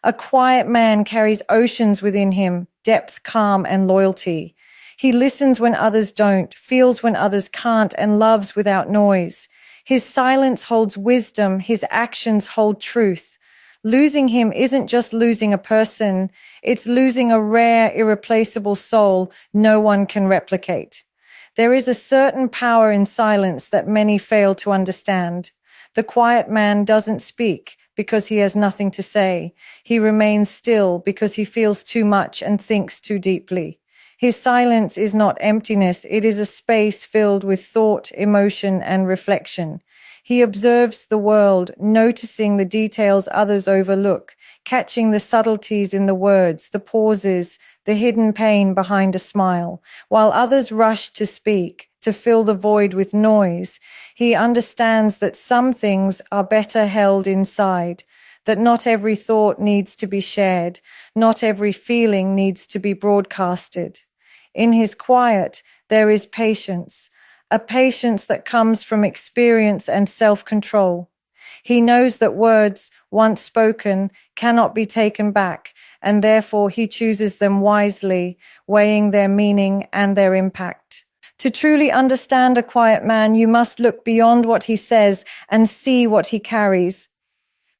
A quiet man carries oceans within him, depth, calm, and loyalty. He listens when others don't, feels when others can't, and loves without noise. His silence holds wisdom, his actions hold truth. Losing him isn't just losing a person, it's losing a rare, irreplaceable soul no one can replicate. There is a certain power in silence that many fail to understand. The quiet man doesn't speak because he has nothing to say. He remains still because he feels too much and thinks too deeply. His silence is not emptiness, it is a space filled with thought, emotion, and reflection. He observes the world, noticing the details others overlook, catching the subtleties in the words, the pauses, the hidden pain behind a smile. While others rush to speak, to fill the void with noise, he understands that some things are better held inside, that not every thought needs to be shared, not every feeling needs to be broadcasted. In his quiet, there is patience, a patience that comes from experience and self-control. He knows that words, once spoken, cannot be taken back, and therefore he chooses them wisely, weighing their meaning and their impact. To truly understand a quiet man, you must look beyond what he says and see what he carries.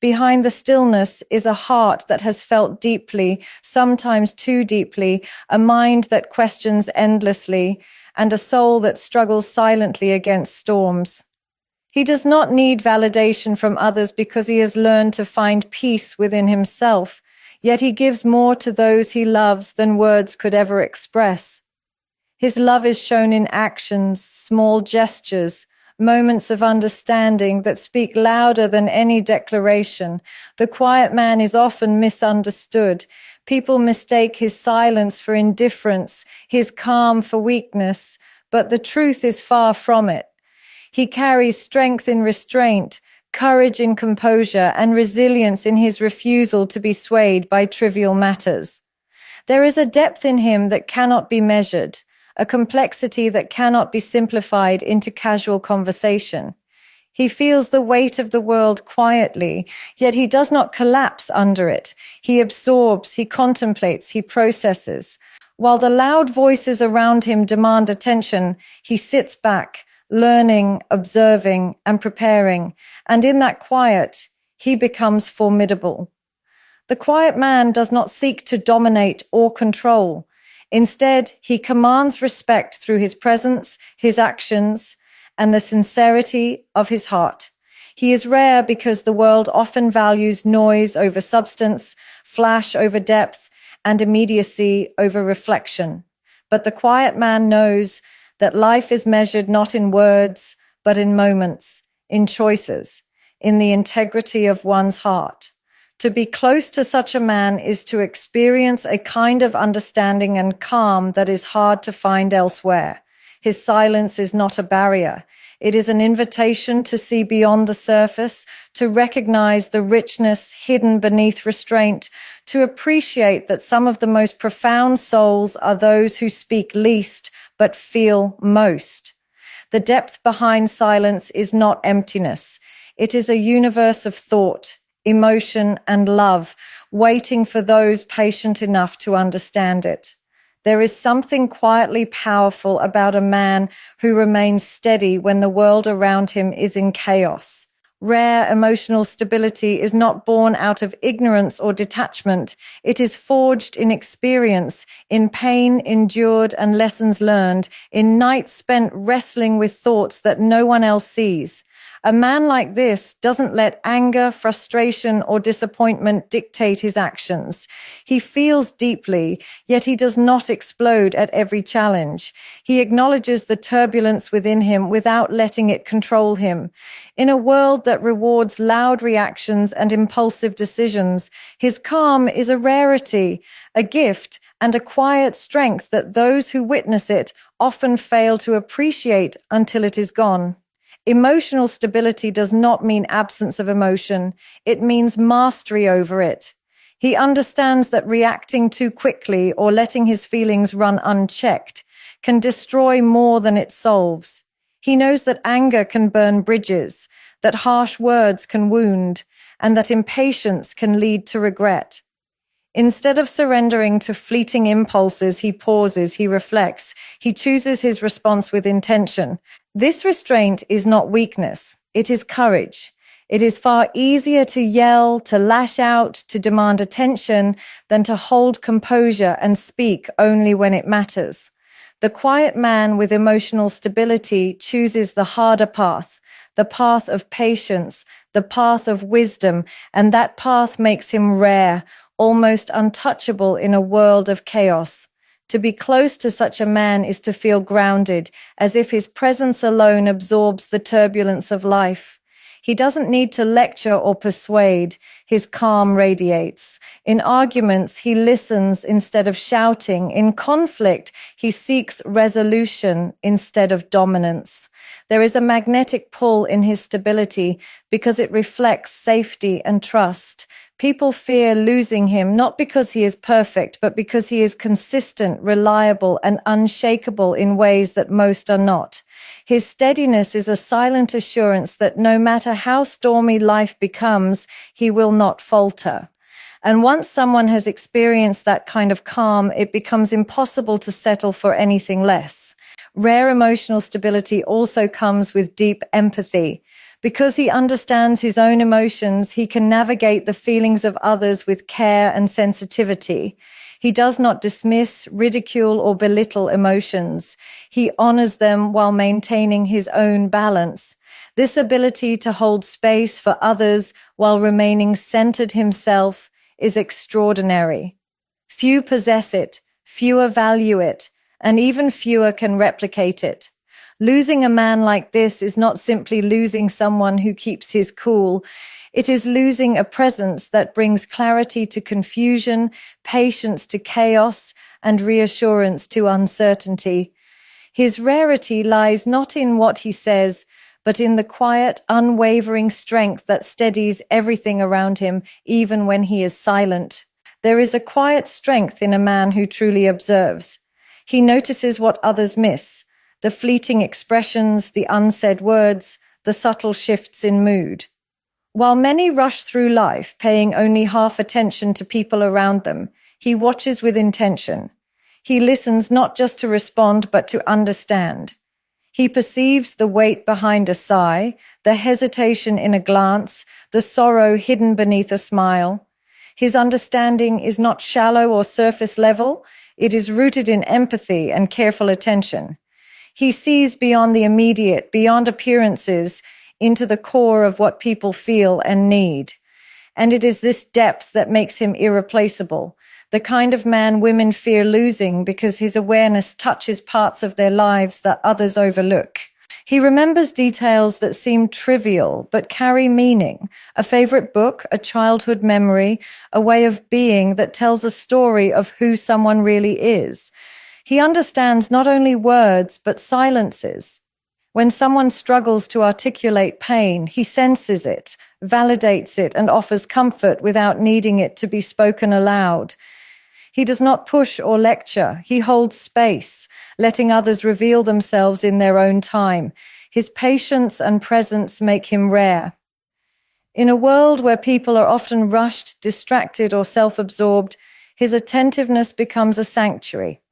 Behind the stillness is a heart that has felt deeply, sometimes too deeply, a mind that questions endlessly, and a soul that struggles silently against storms. He does not need validation from others because he has learned to find peace within himself, yet he gives more to those he loves than words could ever express. His love is shown in actions, small gestures, moments of understanding that speak louder than any declaration. The quiet man is often misunderstood. People mistake his silence for indifference, his calm for weakness, but the truth is far from it. He carries strength in restraint, courage in composure, and resilience in his refusal to be swayed by trivial matters. There is a depth in him that cannot be measured, a complexity that cannot be simplified into casual conversation. He feels the weight of the world quietly, yet he does not collapse under it. He absorbs, he contemplates, he processes. While the loud voices around him demand attention, he sits back, learning, observing, and preparing. And in that quiet, he becomes formidable. The quiet man does not seek to dominate or control. Instead, he commands respect through his presence, his actions, and the sincerity of his heart. He is rare because the world often values noise over substance, flash over depth, and immediacy over reflection. But the quiet man knows that life is measured not in words, but in moments, in choices, in the integrity of one's heart. To be close to such a man is to experience a kind of understanding and calm that is hard to find elsewhere. His silence is not a barrier. It is an invitation to see beyond the surface, to recognize the richness hidden beneath restraint, to appreciate that some of the most profound souls are those who speak least but feel most. The depth behind silence is not emptiness. It is a universe of thought, emotion, and love, waiting for those patient enough to understand it. There is something quietly powerful about a man who remains steady when the world around him is in chaos. Rare emotional stability is not born out of ignorance or detachment. It is forged in experience, in pain endured and lessons learned, in nights spent wrestling with thoughts that no one else sees. A man like this doesn't let anger, frustration, or disappointment dictate his actions. He feels deeply, yet he does not explode at every challenge. He acknowledges the turbulence within him without letting it control him. In a world that rewards loud reactions and impulsive decisions, his calm is a rarity, a gift, and a quiet strength that those who witness it often fail to appreciate until it is gone. Emotional stability does not mean absence of emotion. It means mastery over it. He understands that reacting too quickly or letting his feelings run unchecked can destroy more than it solves. He knows that anger can burn bridges, that harsh words can wound, and that impatience can lead to regret. Instead of surrendering to fleeting impulses, he pauses, he reflects, he chooses his response with intention. This restraint is not weakness, it is courage. It is far easier to yell, to lash out, to demand attention than to hold composure and speak only when it matters. The quiet man with emotional stability chooses the harder path, the path of patience, the path of wisdom, and that path makes him rare, almost untouchable in a world of chaos. To be close to such a man is to feel grounded, as if his presence alone absorbs the turbulence of life. He doesn't need to lecture or persuade. His calm radiates. In arguments, he listens instead of shouting. In conflict, he seeks resolution instead of dominance. There is a magnetic pull in his stability because it reflects safety and trust. People fear losing him not because he is perfect, but because he is consistent, reliable, and unshakable in ways that most are not. His steadiness is a silent assurance that no matter how stormy life becomes, he will not falter. And once someone has experienced that kind of calm, it becomes impossible to settle for anything less. Rare emotional stability also comes with deep empathy. Because he understands his own emotions, he can navigate the feelings of others with care and sensitivity. He does not dismiss, ridicule, or belittle emotions. He honors them while maintaining his own balance. This ability to hold space for others while remaining centered himself is extraordinary. Few possess it, fewer value it, and even fewer can replicate it. Losing a man like this is not simply losing someone who keeps his cool. It is losing a presence that brings clarity to confusion, patience to chaos, and reassurance to uncertainty. His rarity lies not in what he says, but in the quiet, unwavering strength that steadies everything around him, even when he is silent. There is a quiet strength in a man who truly observes. He notices what others miss. The fleeting expressions, the unsaid words, the subtle shifts in mood. While many rush through life, paying only half attention to people around them, he watches with intention. He listens not just to respond, but to understand. He perceives the weight behind a sigh, the hesitation in a glance, the sorrow hidden beneath a smile. His understanding is not shallow or surface level. It is rooted in empathy and careful attention. He sees beyond the immediate, beyond appearances, into the core of what people feel and need. And it is this depth that makes him irreplaceable, the kind of man women fear losing because his awareness touches parts of their lives that others overlook. He remembers details that seem trivial but carry meaning, a favorite book, a childhood memory, a way of being that tells a story of who someone really is. He understands not only words, but silences. When someone struggles to articulate pain, he senses it, validates it, and offers comfort without needing it to be spoken aloud. He does not push or lecture. He holds space, letting others reveal themselves in their own time. His patience and presence make him rare. In a world where people are often rushed, distracted, or self-absorbed, his attentiveness becomes a sanctuary.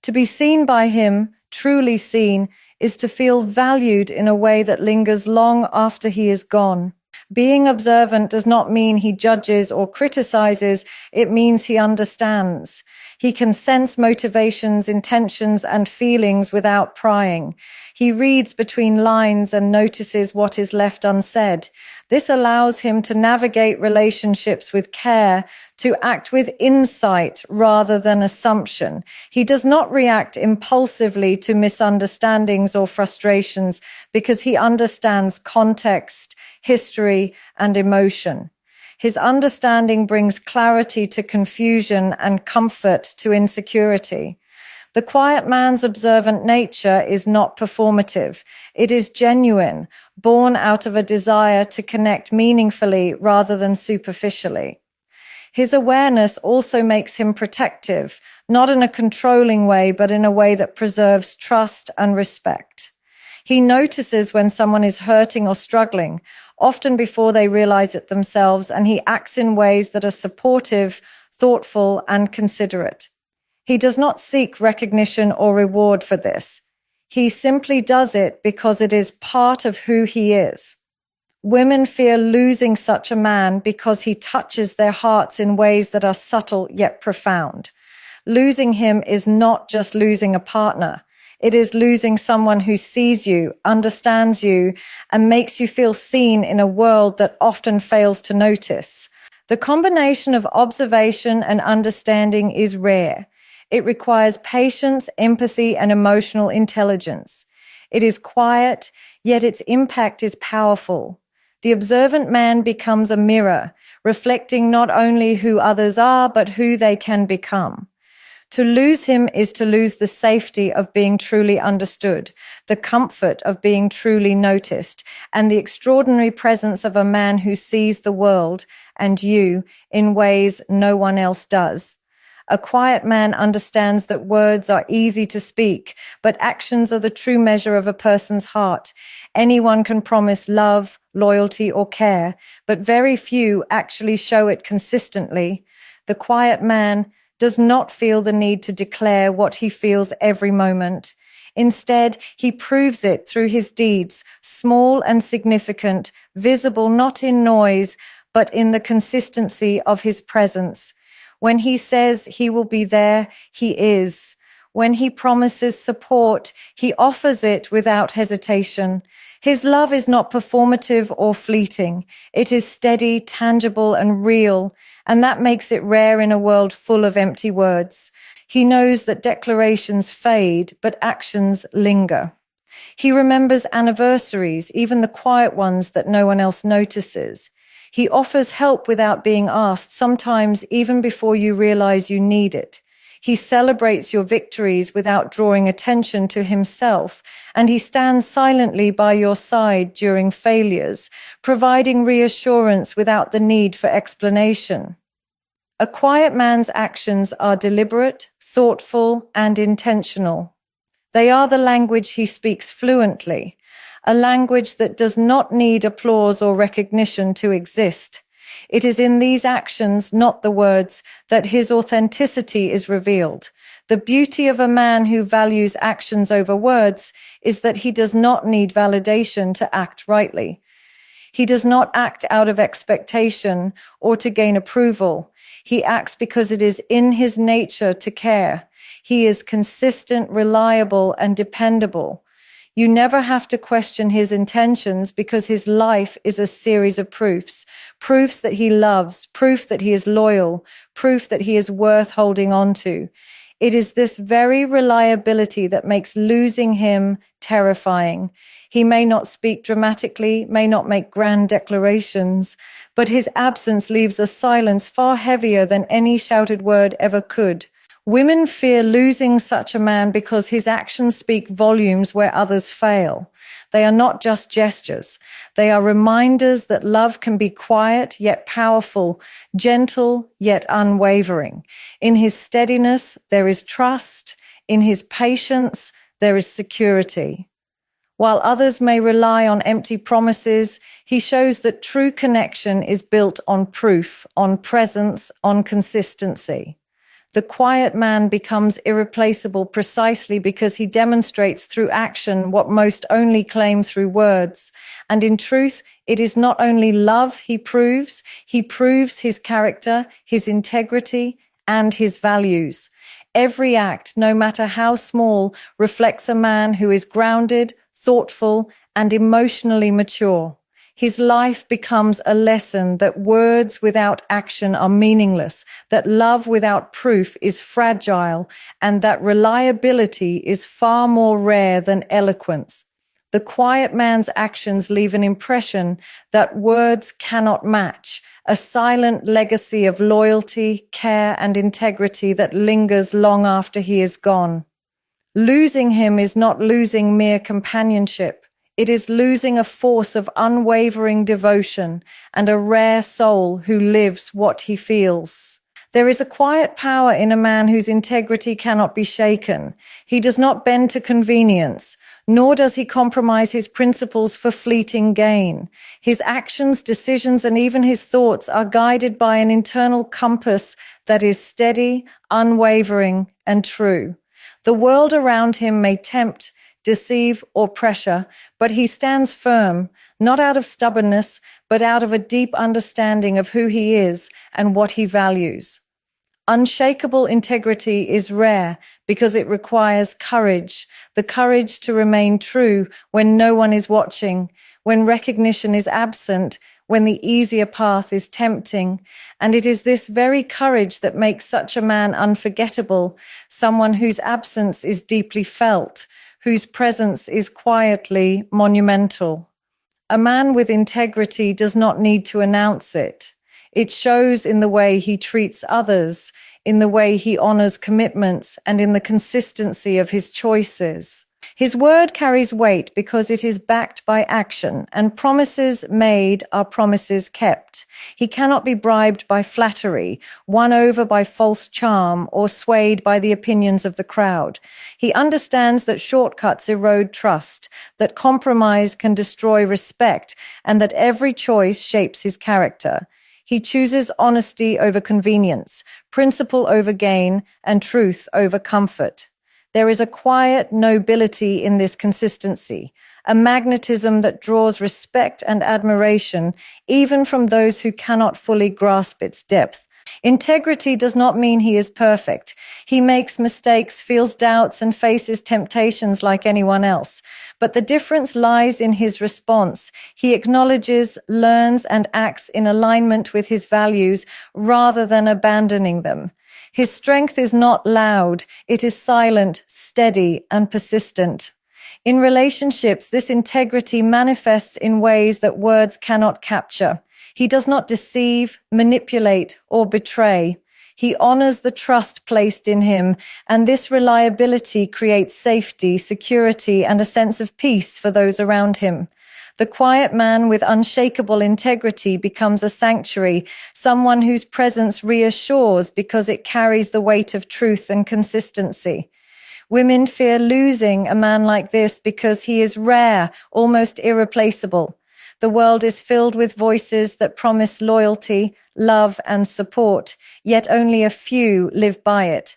To be seen by him, truly seen, is to feel valued in a way that lingers long after he is gone. Being observant does not mean he judges or criticizes, it means he understands. He can sense motivations, intentions, and feelings without prying. He reads between lines and notices what is left unsaid. This allows him to navigate relationships with care, to act with insight rather than assumption. He does not react impulsively to misunderstandings or frustrations because he understands context, history, and emotion. His understanding brings clarity to confusion and comfort to insecurity. The quiet man's observant nature is not performative. It is genuine, born out of a desire to connect meaningfully rather than superficially. His awareness also makes him protective, not in a controlling way, but in a way that preserves trust and respect. He notices when someone is hurting or struggling, often before they realize it themselves, and he acts in ways that are supportive, thoughtful, and considerate. He does not seek recognition or reward for this. He simply does it because it is part of who he is. Women fear losing such a man because he touches their hearts in ways that are subtle yet profound. Losing him is not just losing a partner. It is losing someone who sees you, understands you, and makes you feel seen in a world that often fails to notice. The combination of observation and understanding is rare. It requires patience, empathy, and emotional intelligence. It is quiet, yet its impact is powerful. The observant man becomes a mirror, reflecting not only who others are, but who they can become. To lose him is to lose the safety of being truly understood, the comfort of being truly noticed, and the extraordinary presence of a man who sees the world and you in ways no one else does. A quiet man understands that words are easy to speak, but actions are the true measure of a person's heart. Anyone can promise love, loyalty, or care, but very few actually show it consistently. The quiet man does not feel the need to declare what he feels every moment. Instead, he proves it through his deeds, small and significant, visible not in noise, but in the consistency of his presence. When he says he will be there, he is. When he promises support, he offers it without hesitation. His love is not performative or fleeting. It is steady, tangible, and real, and that makes it rare in a world full of empty words. He knows that declarations fade, but actions linger. He remembers anniversaries, even the quiet ones that no one else notices. He offers help without being asked, sometimes even before you realize you need it. He celebrates your victories without drawing attention to himself, and he stands silently by your side during failures, providing reassurance without the need for explanation. A quiet man's actions are deliberate, thoughtful, and intentional. They are the language he speaks fluently, a language that does not need applause or recognition to exist. It is in these actions, not the words, that his authenticity is revealed. The beauty of a man who values actions over words is that he does not need validation to act rightly. He does not act out of expectation or to gain approval. He acts because it is in his nature to care. He is consistent, reliable, and dependable. You never have to question his intentions because his life is a series of proofs. Proofs that he loves, proof that he is loyal, proof that he is worth holding on to. It is this very reliability that makes losing him terrifying. He may not speak dramatically, may not make grand declarations, but his absence leaves a silence far heavier than any shouted word ever could. Women fear losing such a man because his actions speak volumes where others fail. They are not just gestures. They are reminders that love can be quiet yet powerful, gentle yet unwavering. In his steadiness, there is trust. In his patience, there is security. While others may rely on empty promises, he shows that true connection is built on proof, on presence, on consistency. The quiet man becomes irreplaceable precisely because he demonstrates through action what most only claim through words. And in truth, it is not only love he proves his character, his integrity, and his values. Every act, no matter how small, reflects a man who is grounded, thoughtful, and emotionally mature. His life becomes a lesson that words without action are meaningless, that love without proof is fragile, and that reliability is far more rare than eloquence. The quiet man's actions leave an impression that words cannot match, a silent legacy of loyalty, care, and integrity that lingers long after he is gone. Losing him is not losing mere companionship. It is losing a force of unwavering devotion and a rare soul who lives what he feels. There is a quiet power in a man whose integrity cannot be shaken. He does not bend to convenience, nor does he compromise his principles for fleeting gain. His actions, decisions, and even his thoughts are guided by an internal compass that is steady, unwavering, and true. The world around him may tempt, deceive, or pressure, but he stands firm, not out of stubbornness, but out of a deep understanding of who he is and what he values. Unshakable integrity is rare because it requires courage, the courage to remain true when no one is watching, when recognition is absent, when the easier path is tempting. And it is this very courage that makes such a man unforgettable, someone whose absence is deeply felt, whose presence is quietly monumental. A man with integrity does not need to announce it. It shows in the way he treats others, in the way he honors commitments, and in the consistency of his choices. His word carries weight because it is backed by action, and promises made are promises kept. He cannot be bribed by flattery, won over by false charm, or swayed by the opinions of the crowd. He understands that shortcuts erode trust, that compromise can destroy respect, and that every choice shapes his character. He chooses honesty over convenience, principle over gain, and truth over comfort. There is a quiet nobility in this consistency, a magnetism that draws respect and admiration, even from those who cannot fully grasp its depth. Integrity does not mean he is perfect. He makes mistakes, feels doubts, and faces temptations like anyone else. But the difference lies in his response. He acknowledges, learns, and acts in alignment with his values rather than abandoning them. His strength is not loud. It is silent, steady, and persistent. In relationships, this integrity manifests in ways that words cannot capture. He does not deceive, manipulate, or betray. He honors the trust placed in him, and this reliability creates safety, security, and a sense of peace for those around him. The quiet man with unshakable integrity becomes a sanctuary, someone whose presence reassures because it carries the weight of truth and consistency. Women fear losing a man like this because he is rare, almost irreplaceable. The world is filled with voices that promise loyalty, love, and support, yet only a few live by it.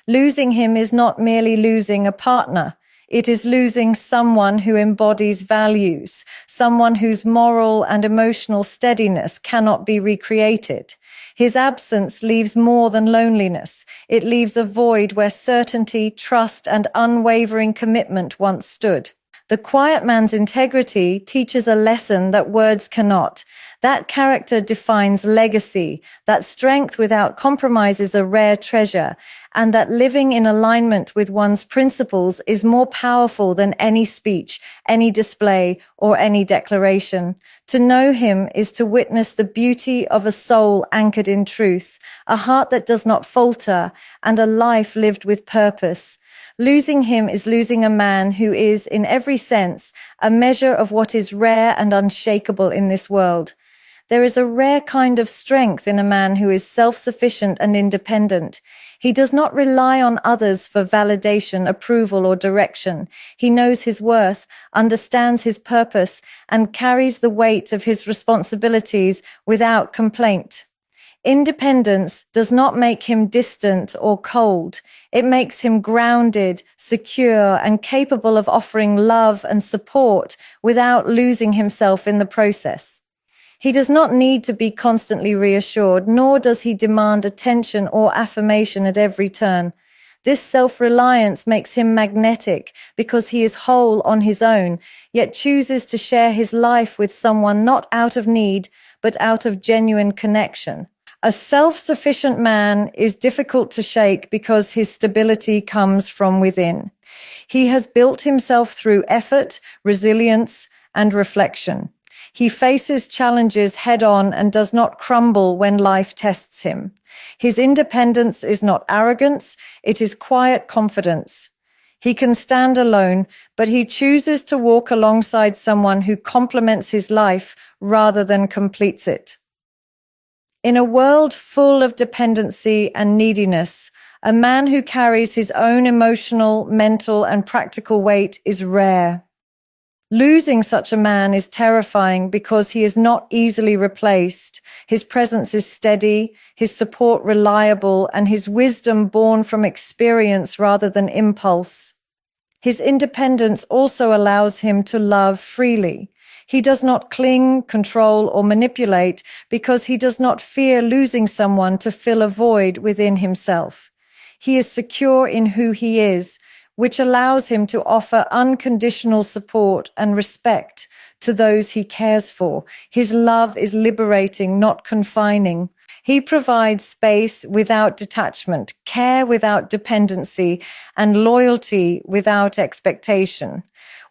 Losing him is not merely losing a partner. It is losing someone who embodies values, someone whose moral and emotional steadiness cannot be recreated. His absence leaves more than loneliness. It leaves a void where certainty, trust, and unwavering commitment once stood. The quiet man's integrity teaches a lesson that words cannot. That character defines legacy, that strength without compromise is a rare treasure, and that living in alignment with one's principles is more powerful than any speech, any display, or any declaration. To know him is to witness the beauty of a soul anchored in truth, a heart that does not falter, and a life lived with purpose. Losing him is losing a man who is, in every sense, a measure of what is rare and unshakable in this world. There is a rare kind of strength in a man who is self-sufficient and independent. He does not rely on others for validation, approval, or direction. He knows his worth, understands his purpose, and carries the weight of his responsibilities without complaint. Independence does not make him distant or cold. It makes him grounded, secure, and capable of offering love and support without losing himself in the process. He does not need to be constantly reassured, nor does he demand attention or affirmation at every turn. This self-reliance makes him magnetic because he is whole on his own, yet chooses to share his life with someone not out of need, but out of genuine connection. A self-sufficient man is difficult to shake because his stability comes from within. He has built himself through effort, resilience, and reflection. He faces challenges head-on and does not crumble when life tests him. His independence is not arrogance, it is quiet confidence. He can stand alone, but he chooses to walk alongside someone who complements his life rather than completes it. In a world full of dependency and neediness, A man who carries his own emotional, mental, and practical weight is rare. Losing such a man is terrifying because he is not easily replaced. His presence is steady, his support reliable, and his wisdom born from experience rather than impulse. His independence also allows him to love freely. He does not cling, control, or manipulate because he does not fear losing someone to fill a void within himself. He is secure in who he is, which allows him to offer unconditional support and respect to those he cares for. His love is liberating, not confining. He provides space without detachment, care without dependency, and loyalty without expectation.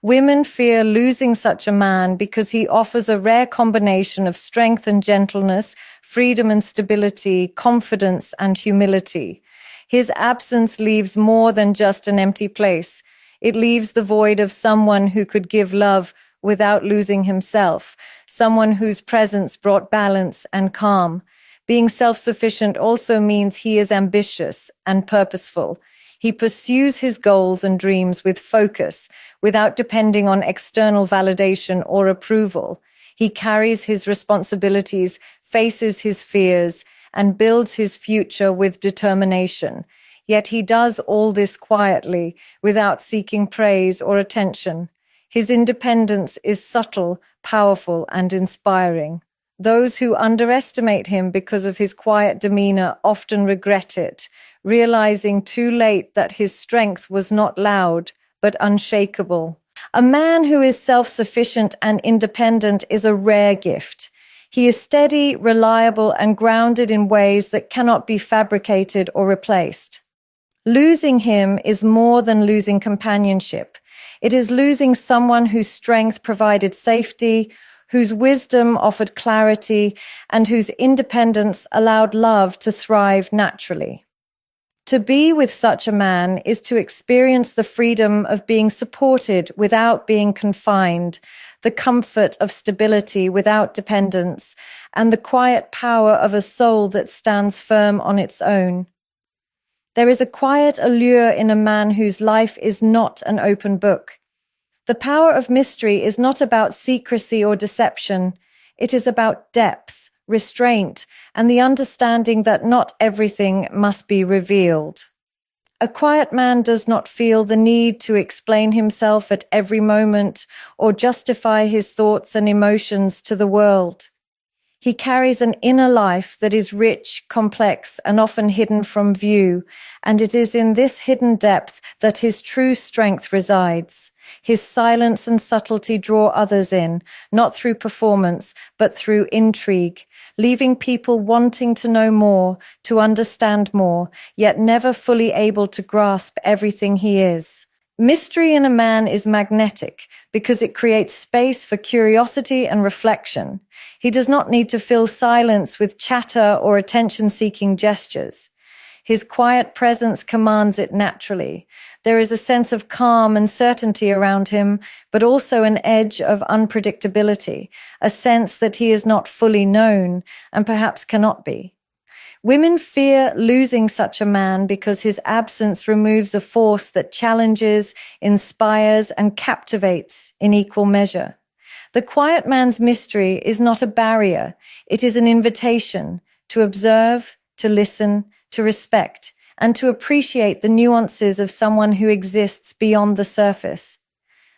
Women fear losing such a man because he offers a rare combination of strength and gentleness, freedom and stability, confidence and humility. His absence leaves more than just an empty place. It leaves the void of someone who could give love without losing himself, someone whose presence brought balance and calm. Being self-sufficient also means he is ambitious and purposeful. He pursues his goals and dreams with focus, without depending on external validation or approval. He carries his responsibilities, faces his fears, and builds his future with determination. Yet he does all this quietly, without seeking praise or attention. His independence is subtle, powerful, and inspiring. Those who underestimate him because of his quiet demeanor often regret it, realizing too late that his strength was not loud, but unshakable. A man who is self-sufficient and independent is a rare gift. He is steady, reliable, and grounded in ways that cannot be fabricated or replaced. Losing him is more than losing companionship. It is losing someone whose strength provided safety, whose wisdom offered clarity, and whose independence allowed love to thrive naturally. To be with such a man is to experience the freedom of being supported without being confined, the comfort of stability without dependence, and the quiet power of a soul that stands firm on its own. There is a quiet allure in a man whose life is not an open book. The power of mystery is not about secrecy or deception. It is about depth, restraint, and the understanding that not everything must be revealed. A quiet man does not feel the need to explain himself at every moment or justify his thoughts and emotions to the world. He carries an inner life that is rich, complex, and often hidden from view, and it is in this hidden depth that his true strength resides. His silence and subtlety draw others in, not through performance, but through intrigue, leaving people wanting to know more, to understand more, yet never fully able to grasp everything he is. Mystery in a man is magnetic because it creates space for curiosity and reflection. He does not need to fill silence with chatter or attention-seeking gestures. His quiet presence commands it naturally. There is a sense of calm and certainty around him, but also an edge of unpredictability, a sense that he is not fully known and perhaps cannot be. Women fear losing such a man because his absence removes a force that challenges, inspires, and captivates in equal measure. The quiet man's mystery is not a barrier. It is an invitation to observe, to listen, to respect, and to appreciate the nuances of someone who exists beyond the surface.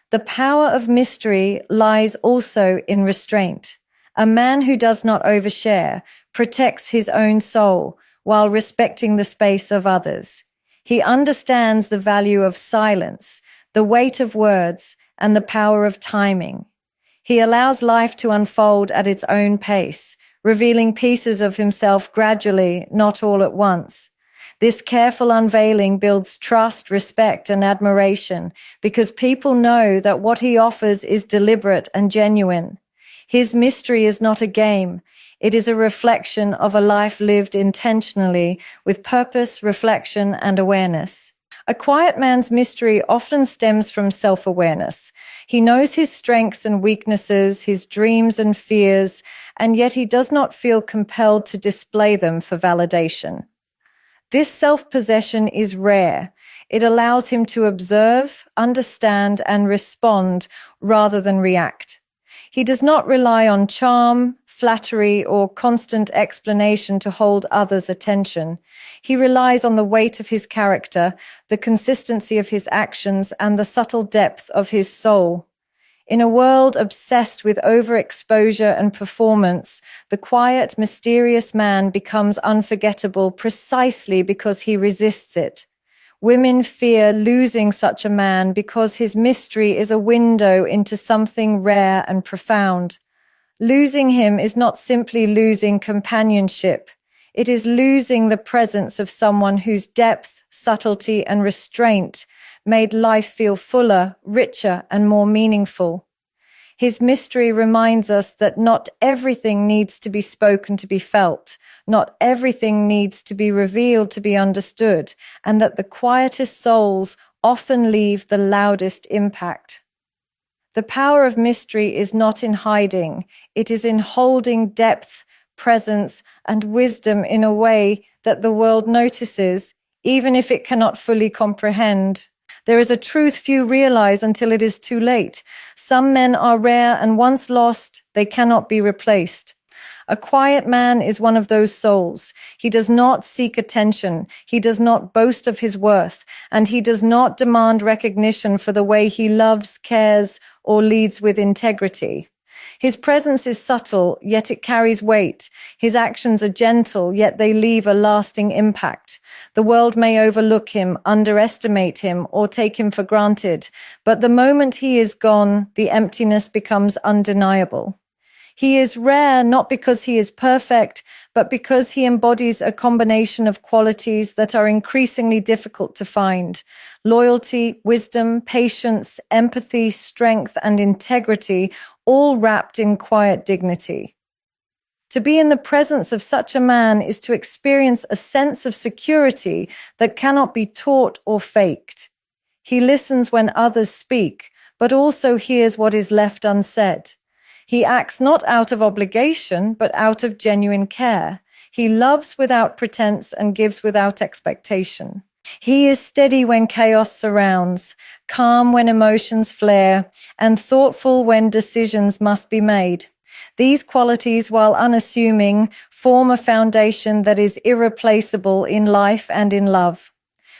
The power of mystery lies also in restraint. A man who does not overshare protects his own soul while respecting the space of others. He understands the value of silence, the weight of words, and the power of timing. He allows life to unfold at its own pace, revealing pieces of himself gradually, not all at once. This careful unveiling builds trust, respect, and admiration because people know that what he offers is deliberate and genuine. His mystery is not a game. It is a reflection of a life lived intentionally with purpose, reflection, and awareness. A quiet man's mystery often stems from self-awareness. He knows his strengths and weaknesses, his dreams and fears, and yet he does not feel compelled to display them for validation. This self-possession is rare. It allows him to observe, understand, and respond rather than react. He does not rely on charm, flattery, or constant explanation to hold others' attention. He relies on the weight of his character, the consistency of his actions, and the subtle depth of his soul. In a world obsessed with overexposure and performance, the quiet, mysterious man becomes unforgettable precisely because he resists it. Women fear losing such a man because his mystery is a window into something rare and profound. Losing him is not simply losing companionship. It is losing the presence of someone whose depth, subtlety, and restraint made life feel fuller, richer, and more meaningful. His mystery reminds us that not everything needs to be spoken to be felt, not everything needs to be revealed to be understood, and that the quietest souls often leave the loudest impact. The power of mystery is not in hiding, it is in holding depth, presence, and wisdom in a way that the world notices, even if it cannot fully comprehend. There is a truth few realize until it is too late. Some men are rare, and once lost, they cannot be replaced. A quiet man is one of those souls. He does not seek attention. He does not boast of his worth, and he does not demand recognition for the way he loves, cares, or leads with integrity. His presence is subtle, yet it carries weight. His actions are gentle, yet they leave a lasting impact. The world may overlook him, underestimate him, or take him for granted, but the moment he is gone, the emptiness becomes undeniable. He is rare not because he is perfect, but because he embodies a combination of qualities that are increasingly difficult to find: loyalty, wisdom, patience, empathy, strength, and integrity, all wrapped in quiet dignity. To be in the presence of such a man is to experience a sense of security that cannot be taught or faked. He listens when others speak, but also hears what is left unsaid. He acts not out of obligation, but out of genuine care. He loves without pretense and gives without expectation. He is steady when chaos surrounds, calm when emotions flare, and thoughtful when decisions must be made. These qualities, while unassuming, form a foundation that is irreplaceable in life and in love.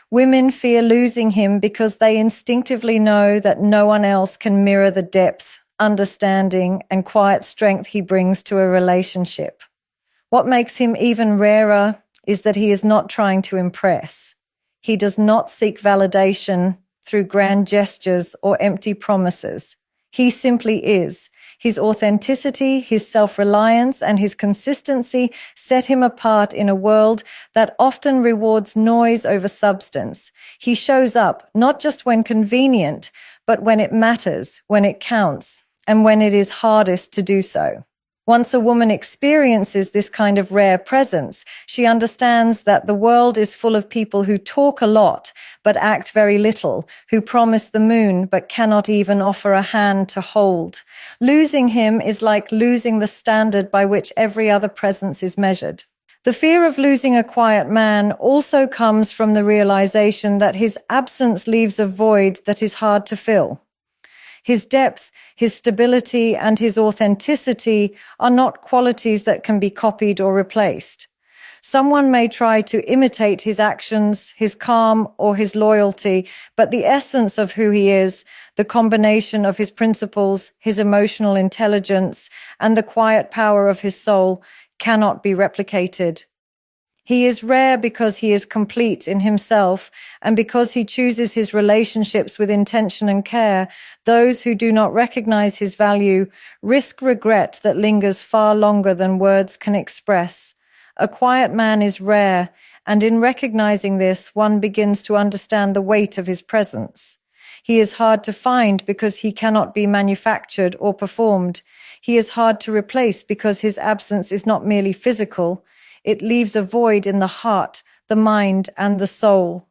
Women fear losing him because they instinctively know that no one else can mirror the depth, understanding, and quiet strength he brings to a relationship. What makes him even rarer is that he is not trying to impress. He does not seek validation through grand gestures or empty promises. He simply is. His authenticity, his self-reliance, and his consistency set him apart in a world that often rewards noise over substance. He shows up not just when convenient, but when it matters, when it counts, and when it is hardest to do so. Once a woman experiences this kind of rare presence, she understands that the world is full of people who talk a lot but act very little, who promise the moon but cannot even offer a hand to hold. Losing him is like losing the standard by which every other presence is measured. The fear of losing a quiet man also comes from the realization that his absence leaves a void that is hard to fill. His depth, his stability, and his authenticity are not qualities that can be copied or replaced. Someone may try to imitate his actions, his calm, or his loyalty, but the essence of who he is, the combination of his principles, his emotional intelligence, and the quiet power of his soul, cannot be replicated. He is rare because he is complete in himself, and because he chooses his relationships with intention and care. Those who do not recognize his value risk regret that lingers far longer than words can express. A quiet man is rare, and in recognizing this, one begins to understand the weight of his presence. He is hard to find because he cannot be manufactured or performed. He is hard to replace because his absence is not merely physical. It leaves a void in the heart, the mind, and the soul.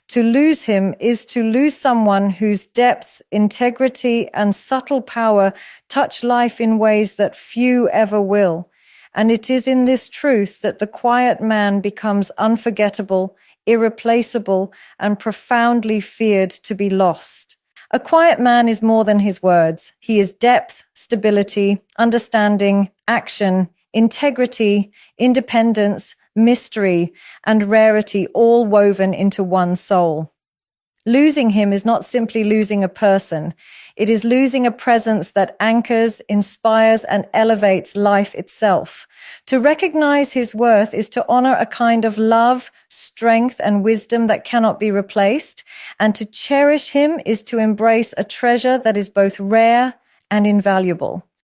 To lose him is to lose someone whose depth, integrity, and subtle power touch life in ways that few ever will. And it is in this truth that the quiet man becomes unforgettable, irreplaceable, and profoundly feared to be lost. A quiet man is more than his words. He is depth, stability, understanding, action, integrity, independence, mystery, and rarity all woven into one soul. Losing him is not simply losing a person. It is losing a presence that anchors, inspires, and elevates life itself. To recognize his worth is to honor a kind of love, strength, and wisdom that cannot be replaced. And to cherish him is to embrace a treasure that is both rare and invaluable.